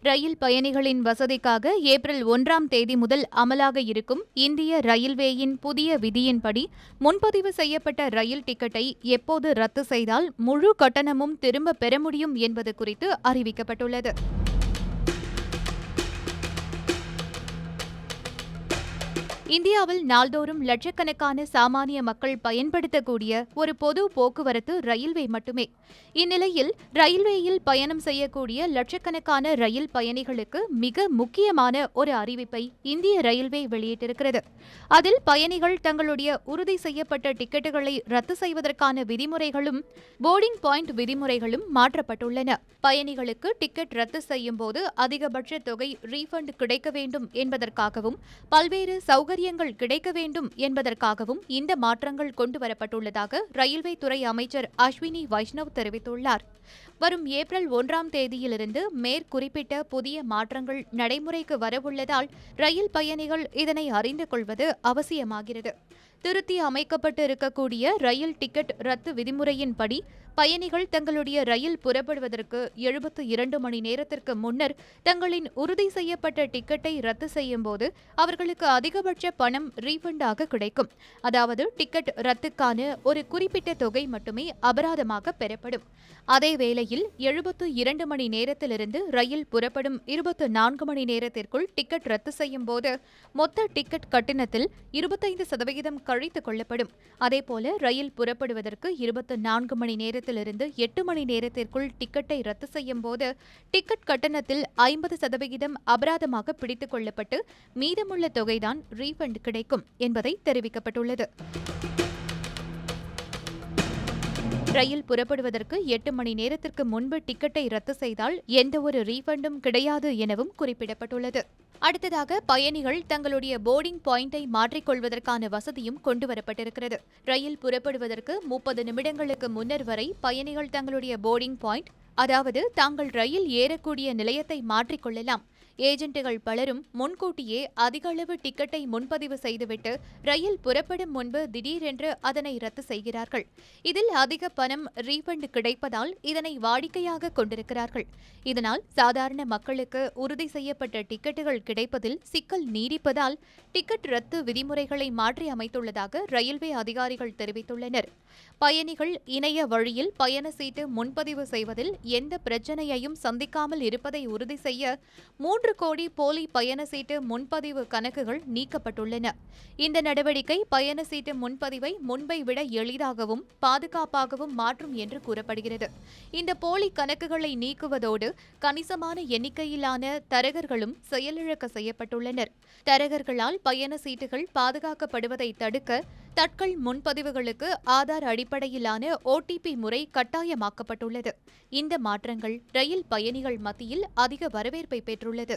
ரயில் பயணிகளின் வசதிக்காக ஏப்ரல் 1ஆம் தேதி முதல் அமலாக இருக்கும் இந்திய ரயில்வேயின் புதிய விதியின்படி முன்பதிவு செய்யப்பட்ட ரயில் டிக்கெட்டை எப்போது ரத்து செய்தால் முழு கட்டணமும் திரும்பப் பெற முடியும் என்பது குறித்து அறிவிக்கப்பட்டுள்ளது. இந்தியாவில் நாள்தோறும் லட்சக்கணக்கான சாமானிய மக்கள் பயன்படுத்தக்கூடிய ஒரு பொது போக்குவரத்து ரயில்வே மட்டுமே. இந்நிலையில் ரயில்வேயில் பயணம் செய்யக்கூடிய லட்சக்கணக்கான ரயில் பயணிகளுக்கு மிக முக்கியமான ஒரு அறிவிப்பை இந்திய ரயில்வே வெளியிட்டிருக்கிறது. அதில் பயணிகள் தங்களுடைய உறுதி செய்யப்பட்ட டிக்கெட்டுகளை ரத்து செய்வதற்கான விதிமுறைகளும் போர்டிங் பாயிண்ட் விதிமுறைகளும் மாற்றப்பட்டுள்ளன. பயணிகளுக்கு டிக்கெட் ரத்து செய்யும் போது அதிகபட்ச தொகை ரீஃபண்ட் கிடைக்க வேண்டும் என்பதற்காகவும் பல்வேறு சௌகரியங்கள் கிடைக்க வேண்டும் என்பதற்காகவும் இந்த மாற்றங்கள் கொண்டுவரப்பட்டுள்ளதாக ரயில்வே துறை அமைச்சர் அஸ்வினி வைஷ்ணவ் தெரிவித்துள்ளார். வரும் ஏப்ரல் 1ஆம் தேதியிலிருந்து மேற்குறிப்பிட்ட புதிய மாற்றங்கள் நடைமுறைக்கு வரவுள்ளதால் ரயில் பயணிகள் இதனை அறிந்து கொள்வது அவசியமாகிறது. திருத்தி அமைக்கப்பட்டு இருக்கக்கூடிய ரயில் டிக்கெட் ரத்து விதிமுறையின்படி பயணிகள் தங்களுடைய ரயில் புறப்படுவதற்கு 72 மணி நேரத்திற்கு முன்னர் தங்களின் உறுதி செய்யப்பட்ட டிக்கெட்டை ரத்து செய்யும் போது அவர்களுக்கு அதிகபட்ச பணம் ரீஃபண்டாக கிடைக்கும். அதாவது டிக்கெட் ரத்துக்கான ஒரு குறிப்பிட்ட தொகை மட்டுமே அபராதமாக பெறப்படும். அதேவேளையில் 72 மணி நேரத்திலிருந்து ரயில் புறப்படும் 24 மணி நேரத்திற்குள் டிக்கெட் ரத்து செய்யும் போது மொத்த டிக்கெட் கட்டணத்தில் 25% கழித்துக் கொள்ளப்படும். அதேபோல ரயில் புறப்படுவதற்கு 24 மணி நேரத்திலிருந்து 8 மணி நேரத்திற்குள் டிக்கெட்டை ரத்து செய்யும் போது டிக்கெட் கட்டணத்தில் 50% அபராதமாக பிடித்துக் கொள்ளப்பட்டு மீதமுள்ள தொகைதான் ரீஃபண்ட் கிடைக்கும் என்பதை தெரிவிக்கப்பட்டுள்ளது. ரயில் புறப்படுவதற்கு 8 மணி நேரத்திற்கு முன்பு டிக்கெட்டை ரத்து செய்தால் எந்தவொரு ரீஃபண்டும் கிடையாது எனவும் குறிப்பிடப்பட்டுள்ளது. அடுத்ததாக பயணிகள் தங்களுடைய போர்டிங் பாயிண்டை மாற்றிக்கொள்வதற்கான வசதியும் கொண்டுவரப்பட்டிருக்கிறது. ரயில் புறப்படுவதற்கு 30 நிமிடங்களுக்கு முன்னர் வரை பயணிகள் தங்களுடைய போர்டிங் பாயிண்ட், அதாவது தாங்கள் ரயில் ஏறக்கூடிய நிலையத்தை மாற்றிக்கொள்ளலாம். ஏஜென்ட்டுகள் பலரும் முன்கூட்டியே அதிக அளவு டிக்கெட்டை முன்பதிவு செய்துவிட்டு ரயில் புறப்படும் முன்பு திடீரென்று அதனை ரத்து செய்கிறார்கள். இதில் அதிக பணம் ரீஃபண்ட் கிடைப்பதால் இதனை வாடிக்கையாக கொண்டிருக்கிறார்கள். இதனால் சாதாரண மக்களுக்கு உறுதி செய்யப்பட்ட டிக்கெட்டுகள் கிடைப்பதில் சிக்கல் நீடிப்பதால் டிக்கெட் ரத்து விதிமுறைகளை மாற்றி அமைத்துள்ளதாக ரயில்வே அதிகாரிகள் தெரிவித்துள்ளனர். பயணிகள் இணைய வழியில் பயண சீட்டு முன்பதிவு செய்வதில் எந்த பிரச்சனையையும் சந்திக்காமல் இருப்பதை உறுதி செய்ய 3 கோடி போலி பயண சீட்டு முன்பதிவு கணக்குகள் நீக்கப்பட்டுள்ளன. இந்த நடவடிக்கை பயண சீட்டு முன்பதிவை முன்பை விட எளிதாகவும் பாதுகாப்பாகவும் மாற்றும் என்று கூறப்படுகிறது. இந்த போலி கணக்குகளை நீக்குவதோடு கணிசமான எண்ணிக்கையிலான தரகர்களும் செயலிழக்க செய்யப்பட்டுள்ளனர். தரகர்களால் பயண சீட்டுகள் பாதுகாக்கப்படுவதை தடுக்க தட்கல் முன்பதிவுகளுக்கு ஆதார் அடிப்படையிலான OTP முறை கட்டாயமாக்கப்பட்டுள்ளது. இந்த மாற்றங்கள் ரயில் பயணிகள் மத்தியில் அதிக வரவேற்பை பெற்றுள்ளது.